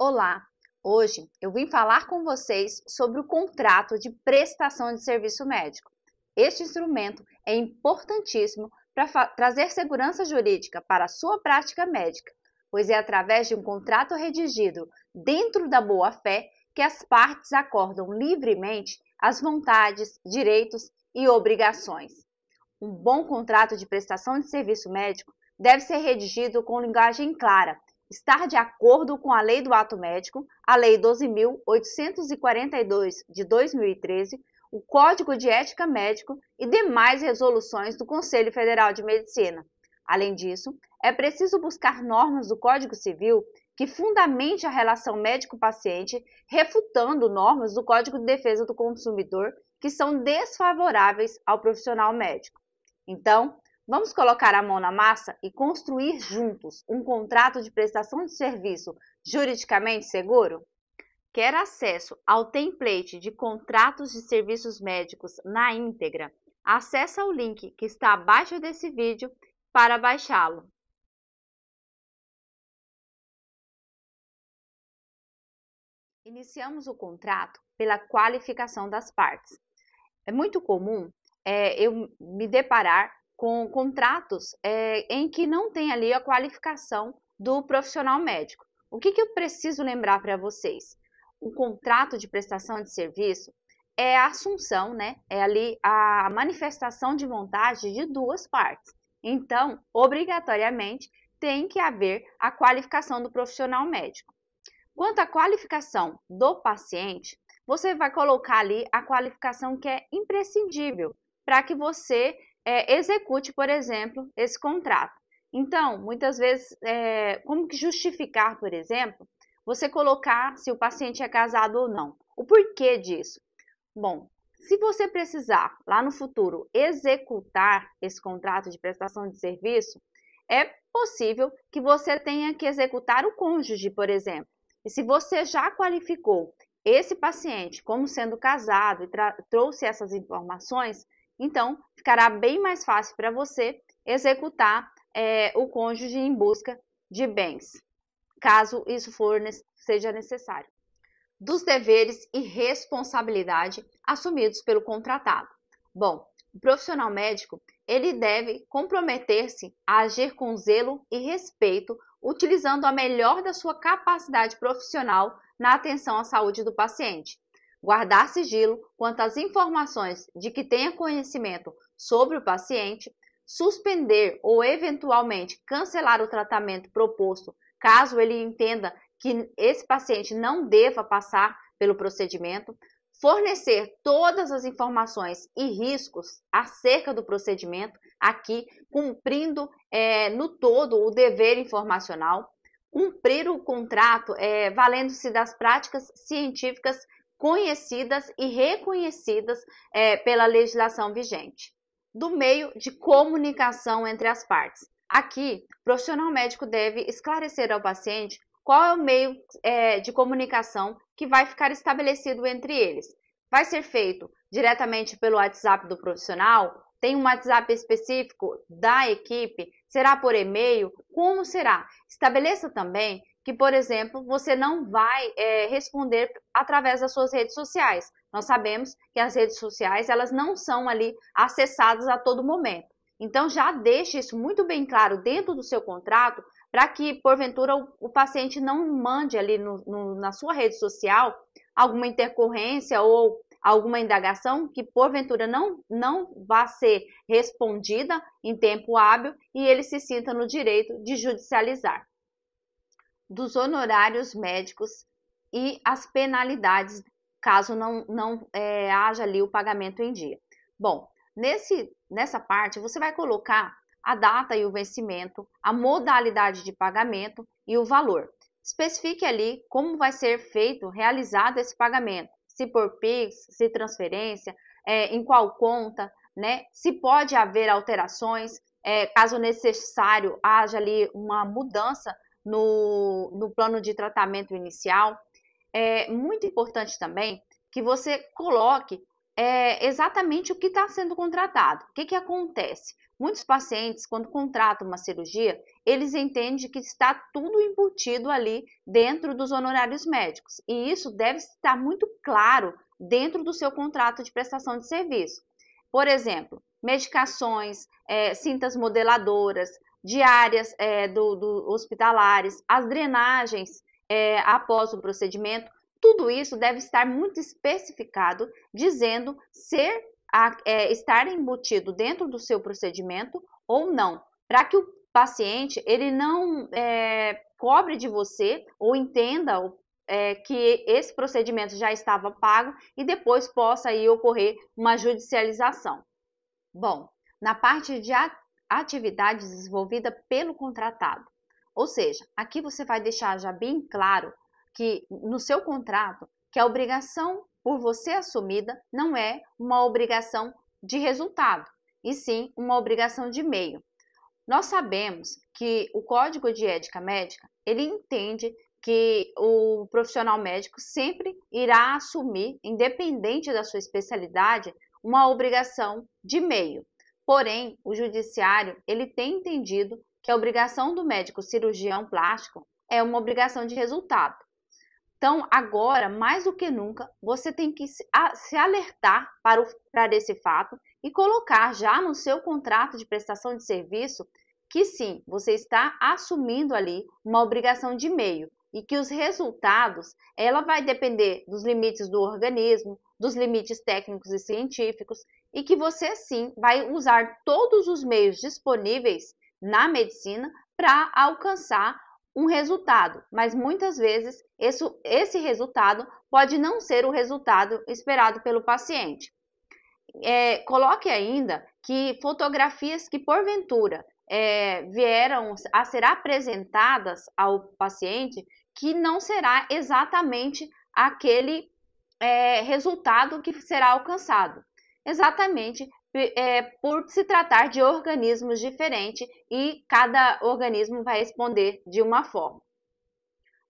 Olá! Hoje eu vim falar com vocês sobre o contrato de prestação de serviço médico. Este instrumento é importantíssimo para trazer segurança jurídica para a sua prática médica, pois é através de um contrato redigido dentro da boa-fé que as partes acordam livremente as vontades, direitos e obrigações. Um bom contrato de prestação de serviço médico deve ser redigido com linguagem clara, estar de acordo com a Lei do Ato Médico, a Lei 12.842 de 2013, o Código de Ética Médico e demais resoluções do Conselho Federal de Medicina. Além disso, é preciso buscar normas do Código Civil que fundamente a relação médico-paciente, refutando normas do Código de Defesa do Consumidor que são desfavoráveis ao profissional médico. Então, vamos colocar a mão na massa e construir juntos um contrato de prestação de serviço juridicamente seguro? Quer acesso ao template de contratos de serviços médicos na íntegra? Acesse o link que está abaixo desse vídeo para baixá-lo. Iniciamos o contrato pela qualificação das partes. É muito comum eu me deparar com contratos em que não tem ali a qualificação do profissional médico. O que eu preciso lembrar para vocês? O contrato de prestação de serviço é a assunção, né? É ali a manifestação de vontade de duas partes. Então, obrigatoriamente, tem que haver a qualificação do profissional médico. Quanto à qualificação do paciente, você vai colocar ali a qualificação que é imprescindível para que você execute, por exemplo, esse contrato. Então, muitas vezes, como que justificar, por exemplo, você colocar se o paciente é casado ou não? O porquê disso? Bom, se você precisar, lá no futuro, executar esse contrato de prestação de serviço, é possível que você tenha que executar o cônjuge, por exemplo. E se você já qualificou esse paciente como sendo casado e trouxe essas informações, então ficará bem mais fácil para você executar o cônjuge em busca de bens, caso isso seja necessário. Dos deveres e responsabilidade assumidos pelo contratado. Bom, o profissional médico, ele deve comprometer-se a agir com zelo e respeito, utilizando a melhor da sua capacidade profissional na atenção à saúde do paciente. Guardar sigilo quanto às informações de que tenha conhecimento sobre o paciente, suspender ou eventualmente cancelar o tratamento proposto, caso ele entenda que esse paciente não deva passar pelo procedimento, fornecer todas as informações e riscos acerca do procedimento, aqui cumprindo no todo o dever informacional, cumprir o contrato valendo-se das práticas científicas conhecidas e reconhecidas pela legislação vigente. Do meio de comunicação entre as partes. Aqui, o profissional médico deve esclarecer ao paciente qual é o meio de comunicação que vai ficar estabelecido entre eles. Vai ser feito diretamente pelo WhatsApp do profissional? Tem um WhatsApp específico da equipe? Será por e-mail? Como será? Estabeleça também que, por exemplo, você não vai responder através das suas redes sociais. Nós sabemos que as redes sociais, elas não são ali acessadas a todo momento. Então, já deixe isso muito bem claro dentro do seu contrato, para que, porventura, o paciente não mande ali na sua rede social alguma intercorrência ou alguma indagação que, porventura, não vá ser respondida em tempo hábil e ele se sinta no direito de judicializar. Dos honorários médicos e as penalidades, caso não haja ali o pagamento em dia. Bom, nessa parte, você vai colocar a data e o vencimento, a modalidade de pagamento e o valor. Especifique ali como vai ser realizado esse pagamento, se por Pix, se transferência, em qual conta, né? Se pode haver alterações, caso necessário haja ali uma mudança no plano de tratamento inicial. É muito importante também que você coloque exatamente o que está sendo contratado. O que acontece? Muitos pacientes, quando contratam uma cirurgia, eles entendem que está tudo embutido ali dentro dos honorários médicos. E isso deve estar muito claro dentro do seu contrato de prestação de serviço. Por exemplo, medicações, cintas modeladoras, diárias hospitalares, as drenagens após o procedimento, tudo isso deve estar muito especificado, dizendo estar embutido dentro do seu procedimento ou não, para que o paciente ele não cobre de você ou entenda que esse procedimento já estava pago e depois possa aí ocorrer uma judicialização. Bom, na parte de atividade desenvolvida pelo contratado, ou seja, aqui você vai deixar já bem claro que no seu contrato que a obrigação por você assumida não é uma obrigação de resultado, e sim uma obrigação de meio. Nós sabemos que o Código de Ética Médica, ele entende que o profissional médico sempre irá assumir, independente da sua especialidade, uma obrigação de meio. Porém, o judiciário, ele tem entendido que a obrigação do médico cirurgião plástico é uma obrigação de resultado. Então, agora, mais do que nunca, você tem que se alertar para esse fato e colocar já no seu contrato de prestação de serviço que sim, você está assumindo ali uma obrigação de meio e que os resultados, ela vai depender dos limites do organismo, dos limites técnicos e científicos e que você sim vai usar todos os meios disponíveis na medicina para alcançar um resultado, mas muitas vezes esse resultado pode não ser o resultado esperado pelo paciente. Coloque ainda que fotografias que porventura vieram a ser apresentadas ao paciente, que não será exatamente aquele resultado que será alcançado. Exatamente por se tratar de organismos diferentes e cada organismo vai responder de uma forma.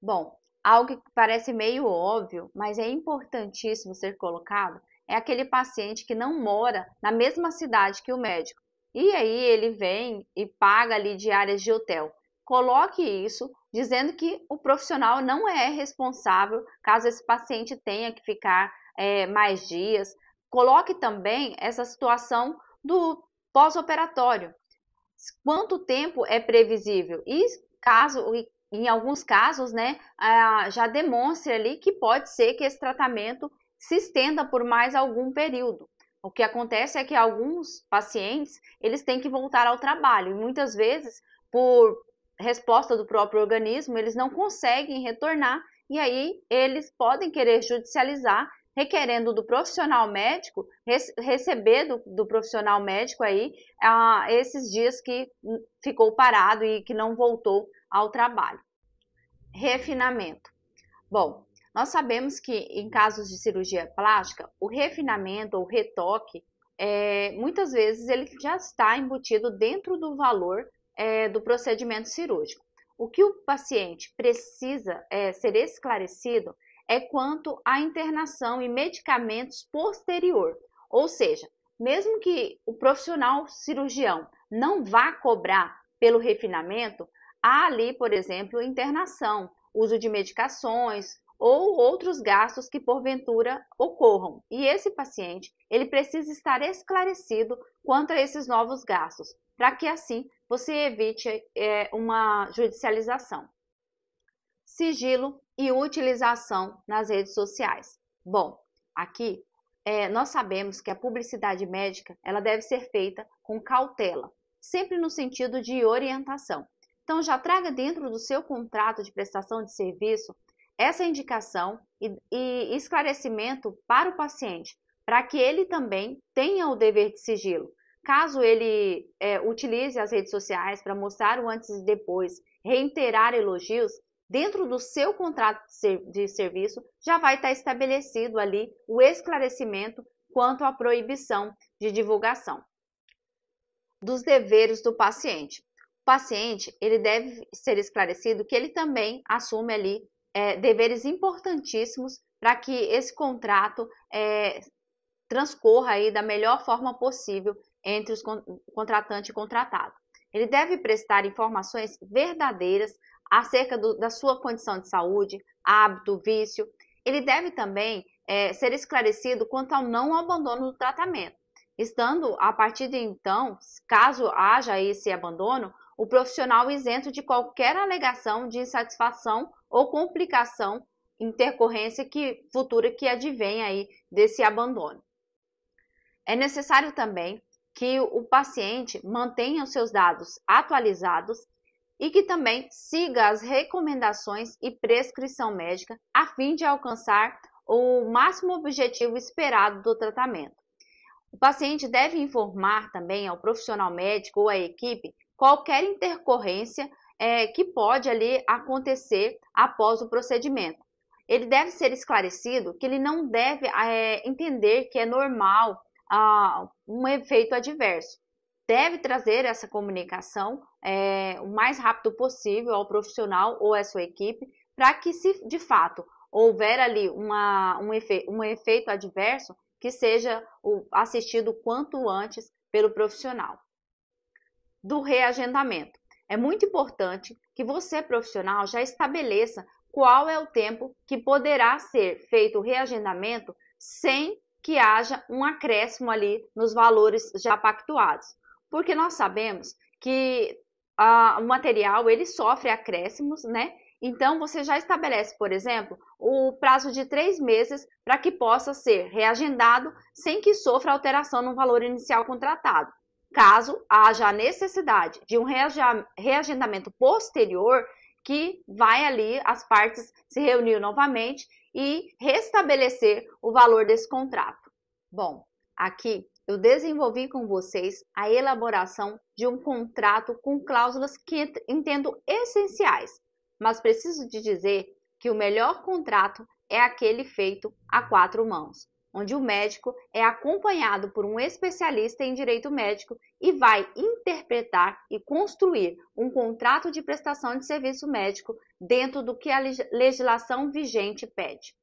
Bom, algo que parece meio óbvio, mas é importantíssimo ser colocado, é aquele paciente que não mora na mesma cidade que o médico. E aí ele vem e paga ali diárias de hotel. Coloque isso dizendo que o profissional não é responsável caso esse paciente tenha que ficar mais dias. Coloque também essa situação do pós-operatório. Quanto tempo é previsível? E em alguns casos, né, já demonstra ali que pode ser que esse tratamento se estenda por mais algum período. O que acontece é que alguns pacientes, eles têm que voltar ao trabalho e muitas vezes, por resposta do próprio organismo, eles não conseguem retornar e aí eles podem querer judicializar, requerendo do profissional médico, receber do profissional médico aí esses dias que ficou parado e que não voltou ao trabalho. Refinamento. Bom, nós sabemos que em casos de cirurgia plástica, o refinamento ou retoque, muitas vezes ele já está embutido dentro do valor do procedimento cirúrgico. O que o paciente precisa ser esclarecido é quanto à internação e medicamentos posterior, ou seja, mesmo que o profissional cirurgião não vá cobrar pelo refinamento, há ali, por exemplo, internação, uso de medicações ou outros gastos que porventura ocorram. E esse paciente, ele precisa estar esclarecido quanto a esses novos gastos, para que assim você evite uma judicialização. Sigilo e utilização nas redes sociais. Bom, aqui nós sabemos que a publicidade médica ela deve ser feita com cautela, sempre no sentido de orientação. Então já traga dentro do seu contrato de prestação de serviço essa indicação e esclarecimento para o paciente, para que ele também tenha o dever de sigilo. Caso ele utilize as redes sociais para mostrar o antes e depois, reiterar elogios, dentro do seu contrato de serviço já vai estar estabelecido ali o esclarecimento quanto à proibição de divulgação. Dos deveres do paciente. O paciente ele deve ser esclarecido que ele também assume ali deveres importantíssimos para que esse contrato transcorra aí da melhor forma possível entre os contratante e contratado. Ele deve prestar informações verdadeiras acerca da sua condição de saúde, hábito, vício. Ele deve também ser esclarecido quanto ao não abandono do tratamento. Estando, a partir de então, caso haja esse abandono, o profissional isento de qualquer alegação de insatisfação ou complicação, intercorrência futura que advém aí desse abandono. É necessário também que o paciente mantenha os seus dados atualizados e que também siga as recomendações e prescrição médica a fim de alcançar o máximo objetivo esperado do tratamento. O paciente deve informar também ao profissional médico ou à equipe qualquer intercorrência que pode ali acontecer após o procedimento. Ele deve ser esclarecido que ele não deve entender que é normal um efeito adverso. Deve trazer essa comunicação o mais rápido possível ao profissional ou à sua equipe, para que, se de fato houver ali um efeito adverso, que seja assistido quanto antes pelo profissional. Do reagendamento. É muito importante que você, profissional, já estabeleça qual é o tempo que poderá ser feito o reagendamento sem que haja um acréscimo ali nos valores já pactuados. Porque nós sabemos que o material ele sofre acréscimos, né? Então, você já estabelece, por exemplo, o prazo de 3 meses para que possa ser reagendado sem que sofra alteração no valor inicial contratado. Caso haja a necessidade de um reagendamento posterior, que vai ali as partes se reunir novamente e restabelecer o valor desse contrato. Bom, aqui eu desenvolvi com vocês a elaboração de um contrato com cláusulas que entendo essenciais, mas preciso de dizer que o melhor contrato é aquele feito a 4 mãos, onde o médico é acompanhado por um especialista em direito médico e vai interpretar e construir um contrato de prestação de serviço médico dentro do que a legislação vigente pede.